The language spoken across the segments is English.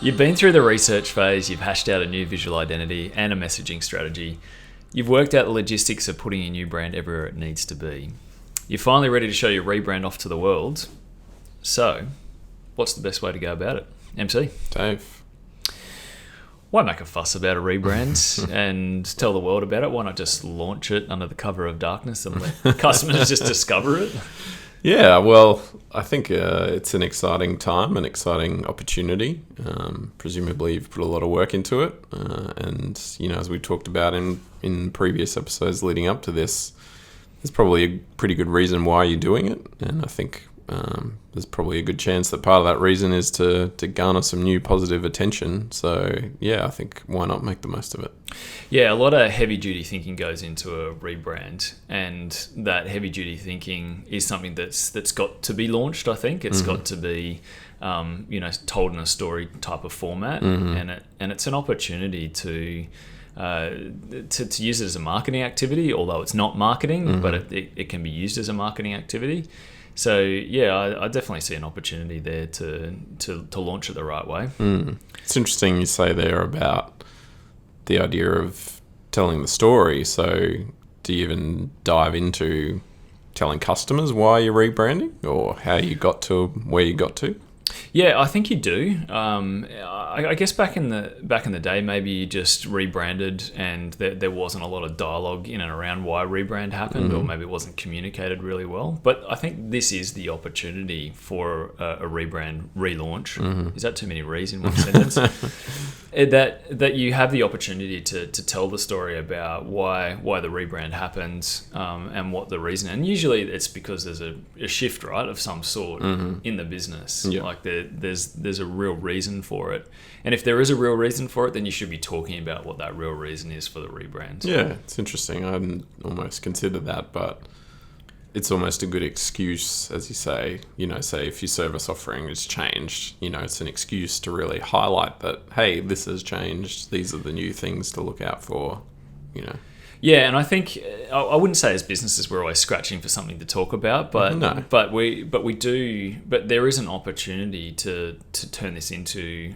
You've been through the research phase, you've hashed out a new visual identity and a messaging strategy. You've worked out the logistics of putting your new brand everywhere it needs to be. You're finally ready to show your rebrand off to the world. So, what's the best way to go about it? MC? Dave? Why make a fuss about a rebrand and tell the world about it? Why not just launch it under the cover of darkness and let customers just discover it? Yeah, well, I think it's an exciting time, an exciting opportunity. Presumably you've put a lot of work into it. And, as we talked about in previous episodes leading up to this, there's probably a pretty good reason why you're doing it. And I think there's probably a good chance that part of that reason is to garner some new positive attention. So, yeah, I think why not make the most of it? Yeah, a lot of heavy-duty thinking goes into a rebrand, and that heavy-duty thinking is something that's got to be launched, I think. It's got to be, told in a story type of format, and it's an opportunity to use it as a marketing activity, although it's not marketing, but it can be used as a marketing activity. So, yeah, I definitely see an opportunity there to launch it the right way. It's interesting you say there about the idea of telling the story. So do you even dive into telling customers why you're rebranding or how you got to where you got to? Yeah, I think you do. I guess back in the day, maybe you just rebranded and there wasn't a lot of dialogue in and around why rebrand happened, or maybe it wasn't communicated really well. But I think this is the opportunity for a rebrand relaunch. Is that too many re's in one sentence? That you have the opportunity to tell the story about why the rebrand happened, and what the reason. And usually it's because there's a shift, right, of some sort in the business. Yeah. Like there's a real reason for it. And if there is a real reason for it, then you should be talking about what that real reason is for the rebrand. Yeah, it's interesting. I hadn't almost considered that, but it's almost a good excuse, as you say, say if your service offering has changed, it's an excuse to really highlight that, hey, this has changed. These are the new things to look out for, Yeah, and I think I wouldn't say as businesses we're always scratching for something to talk about, but No. but we do. But there is an opportunity to turn this into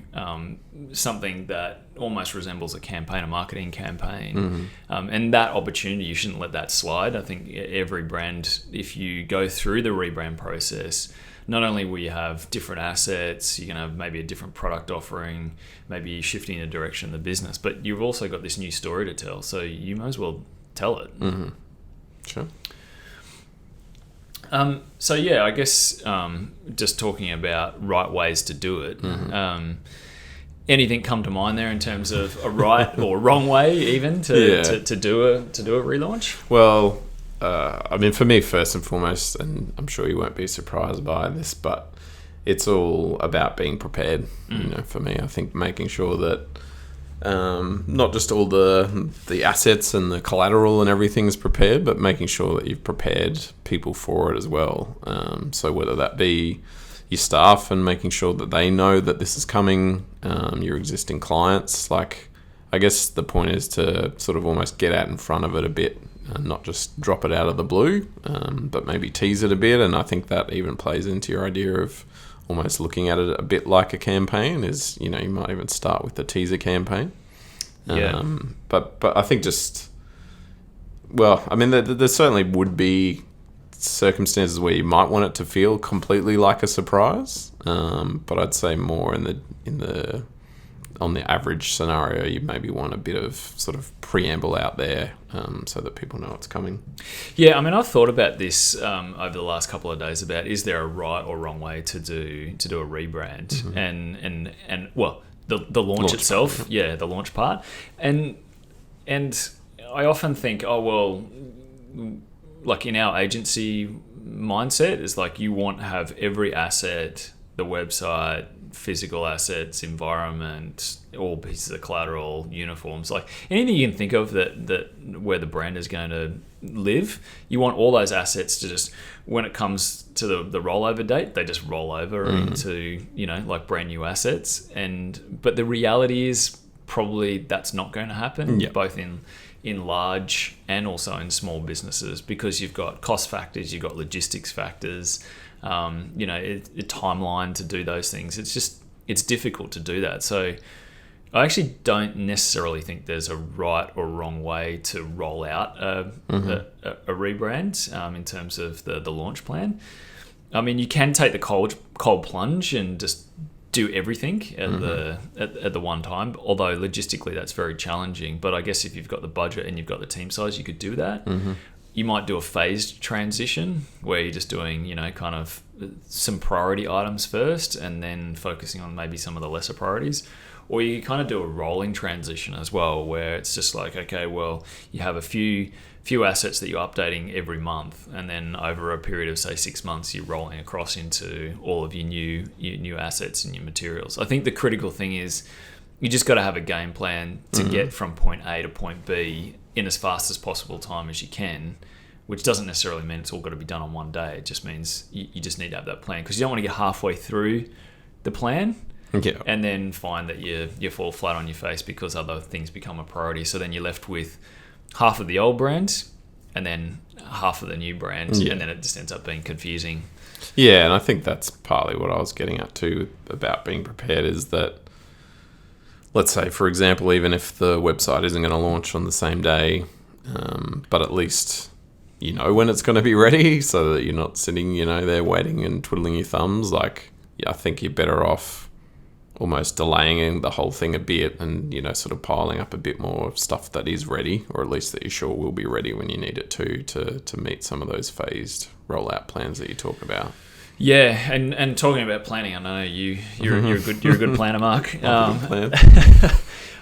something that almost resembles a campaign, a marketing campaign, and that opportunity, you shouldn't let that slide. I think every brand, if you go through the rebrand process, not only will you have different assets, you're going to have maybe a different product offering, maybe you're shifting a direction in the business, but you've also got this new story to tell, so you might as well tell it. Sure. So yeah, I guess just talking about right ways to do it. Anything come to mind there in terms of a right or wrong way even to do a relaunch? Well, for me, first and foremost, and I'm sure you won't be surprised by this, but it's all about being prepared. For me, I think making sure that not just all the assets and the collateral and everything is prepared, but making sure that you've prepared people for it as well. So whether that be your staff and making sure that they know that this is coming, your existing clients, I guess the point is to sort of almost get out in front of it a bit. Not just drop it out of the blue, but maybe tease it a bit. And I think that even plays into your idea of almost looking at it a bit like a campaign is, you might even start with the teaser campaign. Yeah. But I think there certainly would be circumstances where you might want it to feel completely like a surprise. But I'd say more on the average scenario, you maybe want a bit of sort of preamble out there so that people know it's coming. Yeah, I've thought about this over the last couple of days about, is there a right or wrong way to do a rebrand? And well, the launch itself, part, yeah, the launch part. And I often think, like in our agency mindset, is like you want to have every asset, the website, physical assets, environment, all pieces of collateral, uniforms, like anything you can think of that where the brand is going to live, you want all those assets to just, when it comes to the rollover date, they just roll over into, like brand new assets. But the reality is probably that's not going to happen, both in large and also in small businesses, because you've got cost factors, you've got logistics factors, a timeline to do those things. It's just it's difficult to do that. So I actually don't necessarily think there's a right or wrong way to roll out a rebrand in terms of the launch plan. I mean, you can take the cold plunge and just do everything at the one time, although logistically that's very challenging. But I guess if you've got the budget and you've got the team size, you could do that. You might do a phased transition where you're just doing, kind of some priority items first and then focusing on maybe some of the lesser priorities. Or you kind of do a rolling transition as well, where it's just like, okay, well, you have a few assets that you're updating every month, and then over a period of, say, 6 months, you're rolling across into all of your new assets and your materials. I think the critical thing is you just got to have a game plan to get from point A to point B in as fast as possible time as you can, which doesn't necessarily mean it's all got to be done on one day. It just means you just need to have that plan, because you don't want to get halfway through the plan and then find that you fall flat on your face because other things become a priority. So then you're left with half of the old brand and then half of the new brand, and then it just ends up being confusing. Yeah, and I think that's partly what I was getting at too about being prepared, is that, let's say, for example, even if the website isn't going to launch on the same day, but at least you know when it's going to be ready, so that you're not sitting, there waiting and twiddling your thumbs. Like, I think you're better off almost delaying the whole thing a bit and, sort of piling up a bit more stuff that is ready, or at least that you're sure will be ready when you need it to meet some of those phased rollout plans that you talk about. Yeah, and talking about planning, I know you're a good planner, Mark. Plan.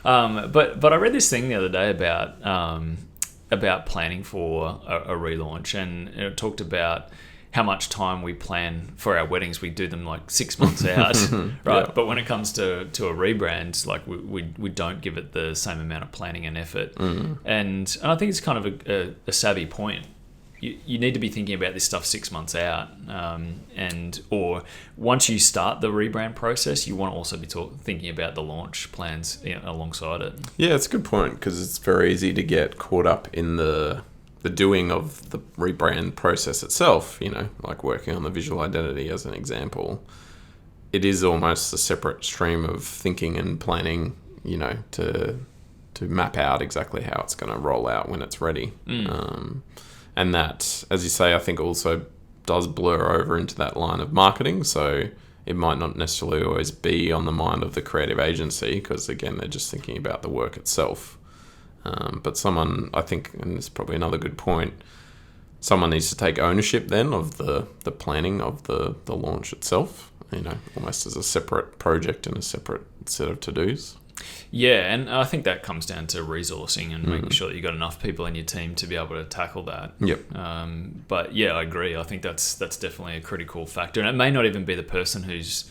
But I read this thing the other day about planning for a relaunch, and it talked about how much time we plan for our weddings. We do them like 6 months out, right? Yeah. But when it comes to a rebrand, like we don't give it the same amount of planning and effort. And I think it's kind of a savvy point. You need to be thinking about this stuff 6 months out, or once you start the rebrand process, you want to also be thinking about the launch plans alongside it. Yeah, it's a good point, because it's very easy to get caught up in the doing of the rebrand process itself, like working on the visual identity as an example. It is almost a separate stream of thinking and planning, to map out exactly how it's going to roll out when it's ready. And that, as you say, I think also does blur over into that line of marketing. So it might not necessarily always be on the mind of the creative agency, because, again, they're just thinking about the work itself. But someone, I think, and it's probably another good point, someone needs to take ownership then of the planning of the launch itself, almost as a separate project and a separate set of to-dos. Yeah, and I think that comes down to resourcing and making sure that you've got enough people in your team to be able to tackle that. Yep. But yeah, I agree. I think that's definitely a critical factor. And it may not even be the person who's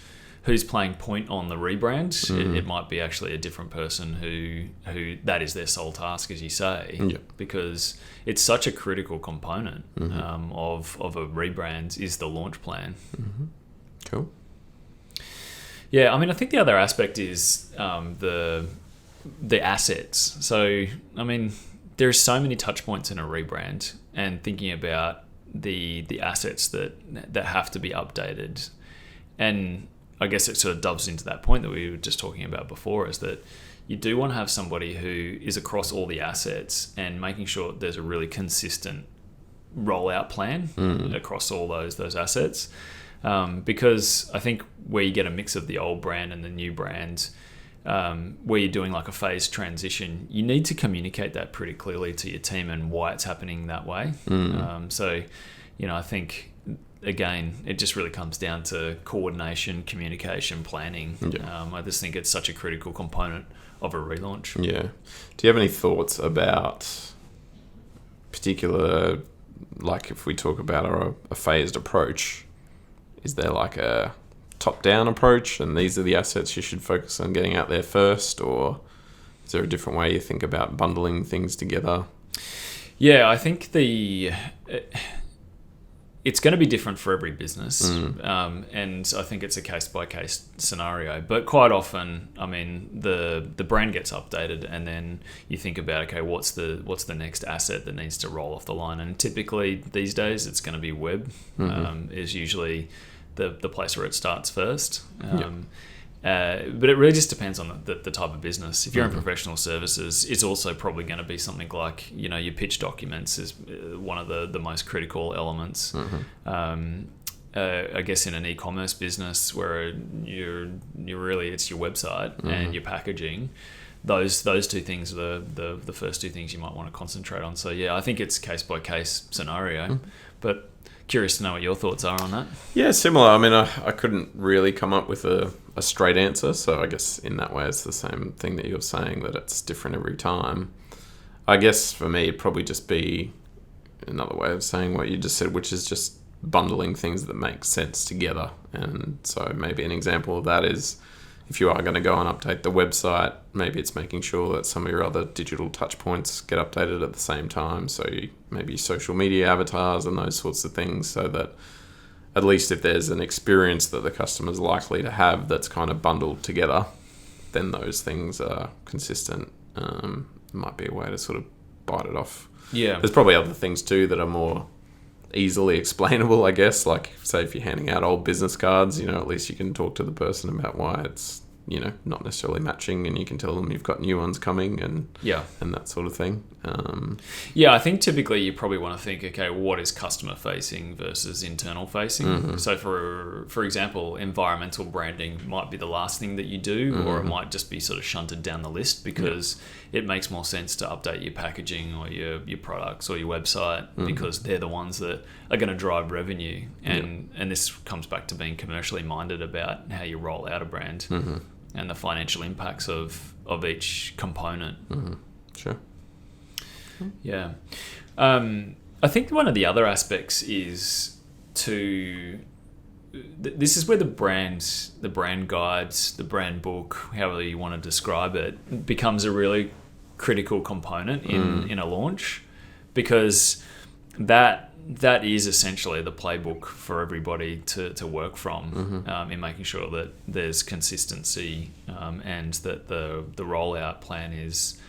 playing point on the rebrand. It might be actually a different person who that is their sole task, as you say, because it's such a critical component of a rebrand is the launch plan. Cool. Yeah, I mean, I think the other aspect is the assets. So, I mean, there's so many touch points in a rebrand, and thinking about the assets that have to be updated. And I guess it sort of dovetails into that point that we were just talking about before, is that you do want to have somebody who is across all the assets and making sure there's a really consistent rollout plan across all those assets. Because I think where you get a mix of the old brand and the new brand, where you're doing like a phased transition, you need to communicate that pretty clearly to your team and why it's happening that way. So, I think, again, it just really comes down to coordination, communication, planning. I just think it's such a critical component of a relaunch. Yeah. Do you have any thoughts about particular, like if we talk about a phased approach, is there like a top-down approach and these are the assets you should focus on getting out there first, or is there a different way you think about bundling things together? Yeah, I think it's going to be different for every business, and I think it's a case-by-case scenario. But quite often, I mean, the brand gets updated, and then you think about, okay, what's the next asset that needs to roll off the line? And typically these days, it's going to be web. Is usually the place where it starts first. But it really just depends on the type of business. If you're in Mm-hmm. professional services, it's also probably going to be something like, your pitch documents is one of the most critical elements. Mm-hmm. I guess in an e-commerce business where you're really, it's your website Mm-hmm. and your packaging. Those two things are the first two things you might want to concentrate on. So yeah, I think it's case by case scenario, but curious to know what your thoughts are on that. Yeah, similar. I mean, I couldn't really come up with a straight answer, so I guess in that way it's the same thing that you're saying, that it's different every time. I guess for me it'd probably just be another way of saying what you just said, which is just bundling things that make sense together. And so maybe an example of that is, if you are going to go and update the website, maybe it's making sure that some of your other digital touch points get updated at the same time. So maybe social media avatars and those sorts of things, so that at least if there's an experience that the customer's likely to have that's kind of bundled together, then those things are consistent. Might be a way to sort of bite it off. Yeah. There's probably other things too that are more easily explainable, I guess. Like, say, if you're handing out old business cards, at least you can talk to the person about why it's, not necessarily matching, and you can tell them you've got new ones coming and that sort of thing. Yeah, I think typically you probably want to think, okay, what is customer facing versus internal facing? Mm-hmm. So for example, environmental branding might be the last thing that you do, or it might just be sort of shunted down the list because it makes more sense to update your packaging or your products or your website because they're the ones that are going to drive revenue. And this comes back to being commercially minded about how you roll out a brand and the financial impacts of each component. Sure. Yeah. I think one of the other aspects is this is where the brand guides, the brand book, however you want to describe it, becomes a really critical component in a launch, because that is essentially the playbook for everybody to work from in making sure that there's consistency and that the rollout plan is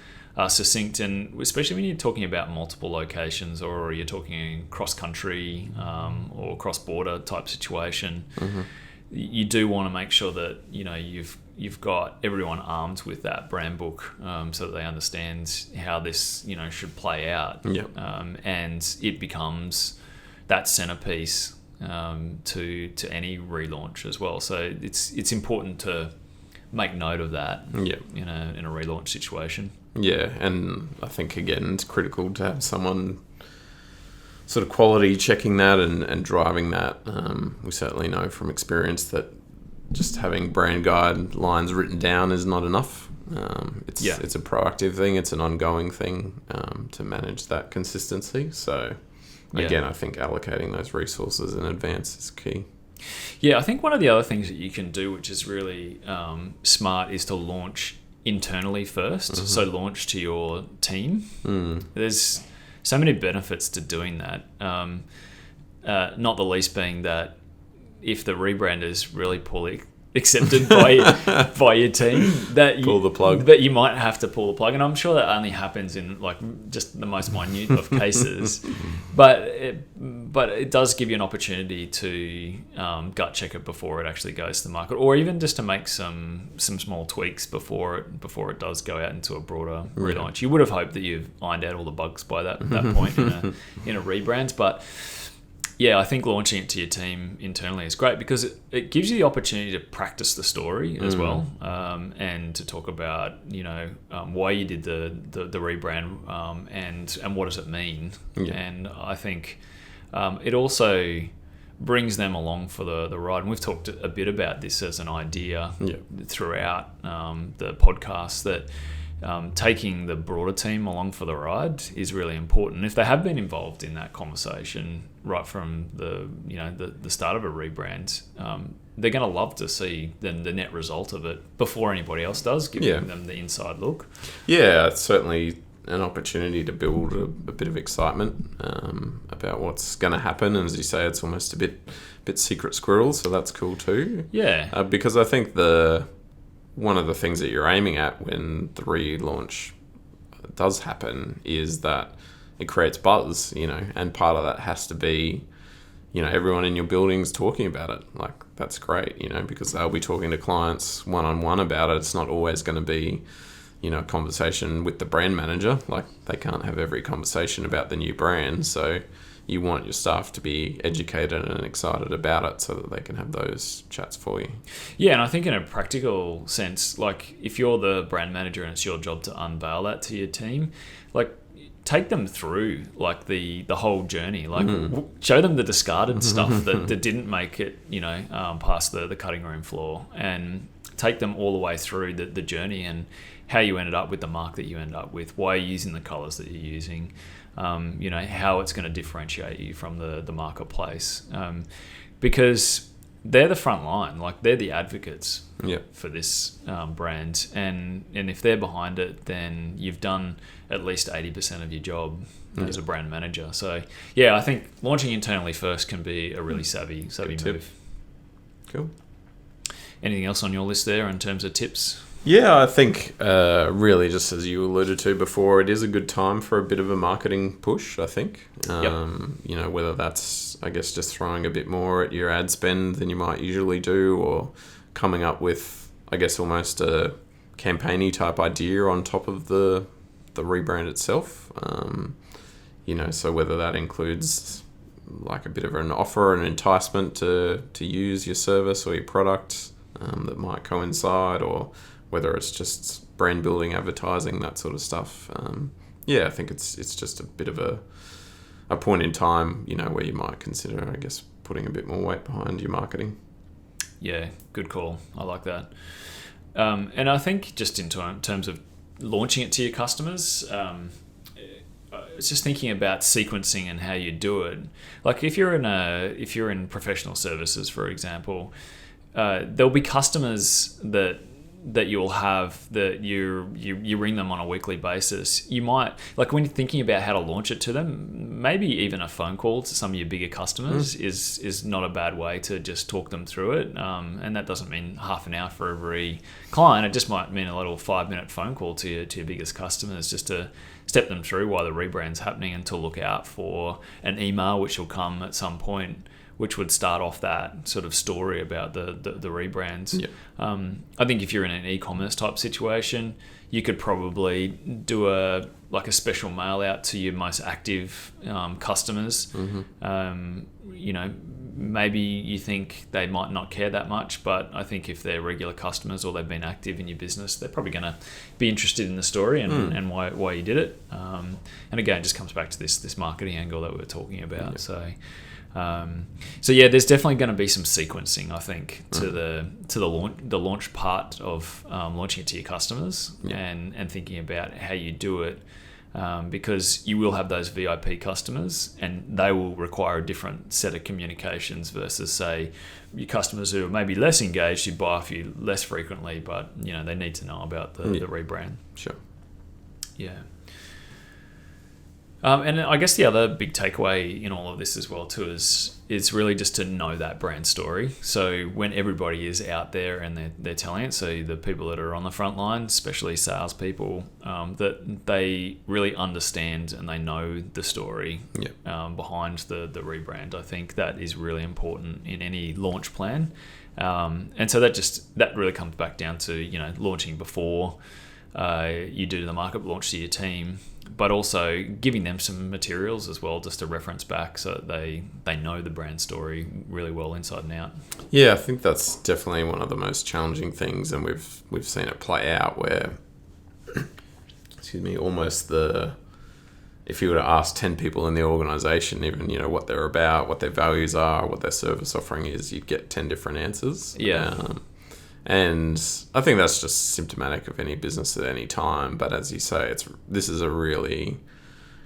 succinct, and especially when you're talking about multiple locations or you're talking cross-country or cross-border type situation, you do want to make sure that you've got everyone armed with that brand book so that they understand how this should play out, and it becomes that centerpiece to any relaunch as well. So it's important to make note of that in a relaunch situation. Yeah, and I think, again, it's critical to have someone sort of quality checking that and driving that. We certainly know from experience that just having brand guidelines written down is not enough. It's a proactive thing. It's an ongoing thing to manage that consistency. So, again, I think allocating those resources in advance is key. Yeah, I think one of the other things that you can do, which is really smart, is to launch internally first. So launch to your team. There's so many benefits to doing that. Not the least being that if the rebrand is really poorly accepted by your team, that pull the plug. That you might have to pull the plug, and I'm sure that only happens in just the most minute of cases. But it does give you an opportunity to gut check it before it actually goes to the market, or even just to make some small tweaks before it does go out into a broader relaunch. You would have hoped that you've ironed out all the bugs by that point in a rebrand, but. Yeah, I think launching it to your team internally is great because it gives you the opportunity to practice the story as well, and to talk about why you did the rebrand and what does it mean. And I think it also brings them along for the ride. And we've talked a bit about this as an idea throughout the podcast, that taking the broader team along for the ride is really important. If they have been involved in that conversation right from the start of a rebrand, they're going to love to see the net result of it before anybody else does, giving them the inside look. Yeah, it's certainly an opportunity to build a bit of excitement about what's going to happen. And as you say, it's almost a bit secret squirrel, so that's cool too. Yeah. Because I think one of the things that you're aiming at when the relaunch does happen is that it creates buzz, and part of that has to be, everyone in your building's talking about it. Like, that's great, because they'll be talking to clients one-on-one about it. It's not always going to be, a conversation with the brand manager. Like, they can't have every conversation about the new brand. So you want your staff to be educated and excited about it so that they can have those chats for you. Yeah, and I think in a practical sense, like if you're the brand manager and it's your job to unveil that to your team, like take them through like the whole journey, like show them the discarded stuff that didn't make it, past the cutting room floor, and take them all the way through the journey and how you ended up with the mark that you ended up with, why you're using the colors that you're using, how it's going to differentiate you from the marketplace, because they're the front line, like they're the advocates for this brand, and if they're behind it, then you've done at least 80% of your job as a brand manager. So yeah, I think launching internally first can be a really savvy move. Cool. Anything else on your list there in terms of tips? Yeah, I think really, just as you alluded to before, it is a good time for a bit of a marketing push, I think. Whether that's, I guess, just throwing a bit more at your ad spend than you might usually do, or coming up with, I guess, almost a campaigny type idea on top of the rebrand itself. So whether that includes like a bit of an offer, an enticement to use your service or your product that might coincide, or whether it's just brand building, advertising, that sort of stuff. I think it's just a bit of a point in time, where you might consider, I guess, putting a bit more weight behind your marketing. Yeah, good call. I like that. And I think just in terms of launching it to your customers, it's just thinking about sequencing and how you do it. Like if you're in professional services, for example, there'll be customers that you'll have that you ring them on a weekly basis. You might, like when you're thinking about how to launch it to them, maybe even a phone call to some of your bigger customers is not a bad way to just talk them through it. And that doesn't mean half an hour for every client. It just might mean a little 5-minute phone call to your biggest customers, just to step them through why the rebrand's happening, and to look out for an email which will come at some point, which would start off that sort of story about the rebrands. Yeah. I think if you're in an e-commerce type situation, you could probably do a special mail out to your most active customers. Maybe you think they might not care that much, but I think if they're regular customers or they've been active in your business, they're probably going to be interested in the story and why you did it. And again, it just comes back to this marketing angle that we were talking about. Yeah. So there's definitely going to be some sequencing, I think, to the launch part of launching it to your customers, and thinking about how you do it, because you will have those VIP customers, and they will require a different set of communications versus, say, your customers who are maybe less engaged, who buy off you less frequently, but they need to know about the rebrand. Sure. Yeah. And I guess the other big takeaway in all of this as well too is really just to know that brand story. So when everybody is out there and they're telling it, so the people that are on the front line, especially salespeople, that they really understand and they know the story behind the rebrand. I think that is really important in any launch plan. And so that really comes back down to launching before you do the market launch to your team, but also giving them some materials as well, just to reference back, so that they know the brand story really well inside and out. Yeah, I think that's definitely one of the most challenging things, and we've seen it play out where, almost if you were to ask 10 people in the organisation, even what they're about, what their values are, what their service offering is, you'd get 10 different answers. Yeah. And I think that's just symptomatic of any business at any time. But as you say, this is a really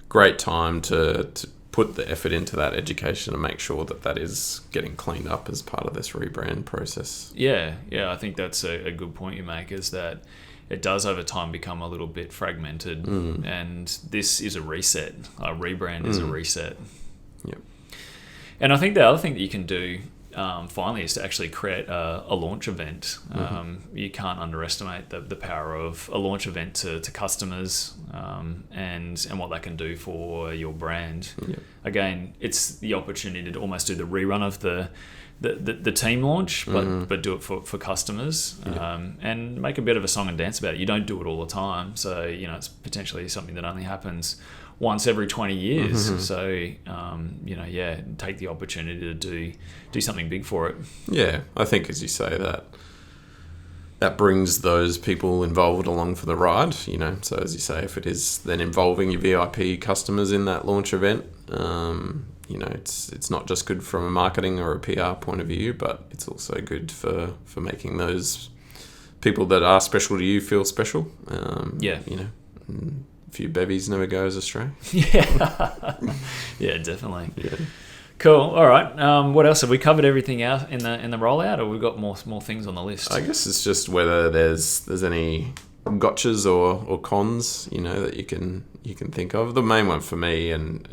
great time to put the effort into that education and make sure that is getting cleaned up as part of this rebrand process. Yeah, I think that's a good point you make, is that it does over time become a little bit fragmented, and this is a reset. A rebrand is a reset. Yep. And I think the other thing that you can do finally is to actually create a launch event. You can't underestimate the power of a launch event to customers, and what that can do for your brand. again, it's the opportunity to almost do the rerun of the team launch, but do it for customers, and make a bit of a song and dance about it. You don't do it all the time, so it's potentially something that only happens once every 20 years. So take the opportunity to do something big for it. Yeah, I think as you say that brings those people involved along for the ride. So as you say, if it is then involving your VIP customers in that launch event, it's not just good from a marketing or a PR point of view, but it's also good for making those people that are special to you feel special. A few bevies never goes astray. Yeah, definitely. Yeah. Cool. All right. What else have we covered? Everything out in the rollout, or we've got more things on the list? I guess it's just whether there's any gotchas or cons, that you can think of. The main one for me, and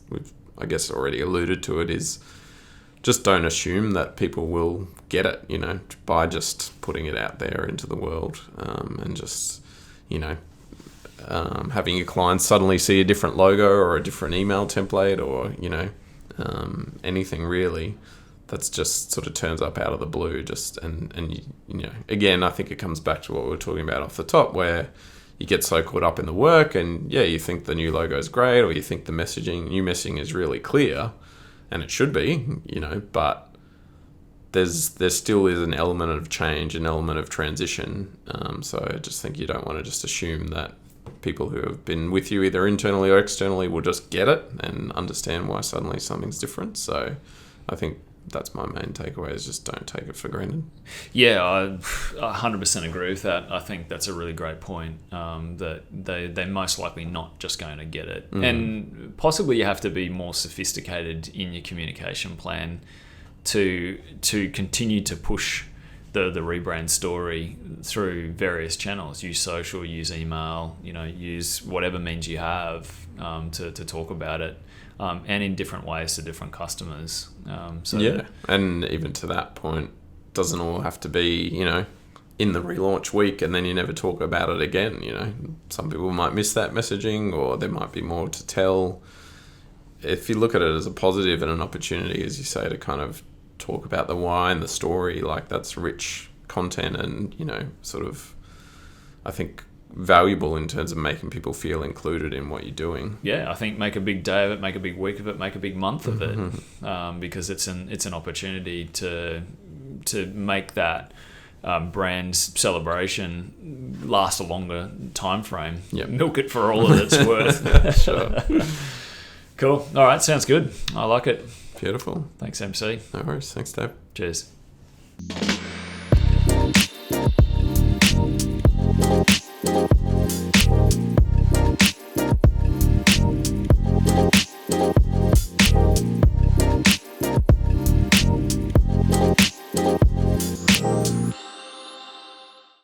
we've I guess already alluded to it, is just don't assume that people will get it, by just putting it out there into the world, and just, having your clients suddenly see a different logo or a different email template or, anything really that's just sort of turns up out of the blue. Again, I think it comes back to what we were talking about off the top, where you get so caught up in the work and you think the new logo is great, or you think the new messaging is really clear, and it should be, but there still is an element of change, an element of transition. So I just think you don't want to just assume that people who have been with you either internally or externally will just get it and understand why suddenly something's different. So I think that's my main takeaway, is just don't take it for granted. Yeah, I 100% agree with that. I think that's a really great point, that they're most likely not just going to get it. And possibly you have to be more sophisticated in your communication plan to continue to push the rebrand story through various channels. Use social, use email, use whatever means you have to talk about it. And in different ways to different customers. And even to that point, doesn't all have to be, in the relaunch week and then you never talk about it again. Some people might miss that messaging, or there might be more to tell. If you look at it as a positive and an opportunity, as you say, to kind of talk about the why and the story, like that's rich content and, sort of, I think, valuable in terms of making people feel included in what you're doing. Yeah, I think make a big day of it, make a big week of it, make a big month of it, because it's an opportunity to make that brand celebration last a longer time frame. Yep. Milk it for all that it's worth. Sure. Cool. All right, sounds good. I like it. Beautiful. Thanks, MC. No worries. Thanks, Dave. Cheers.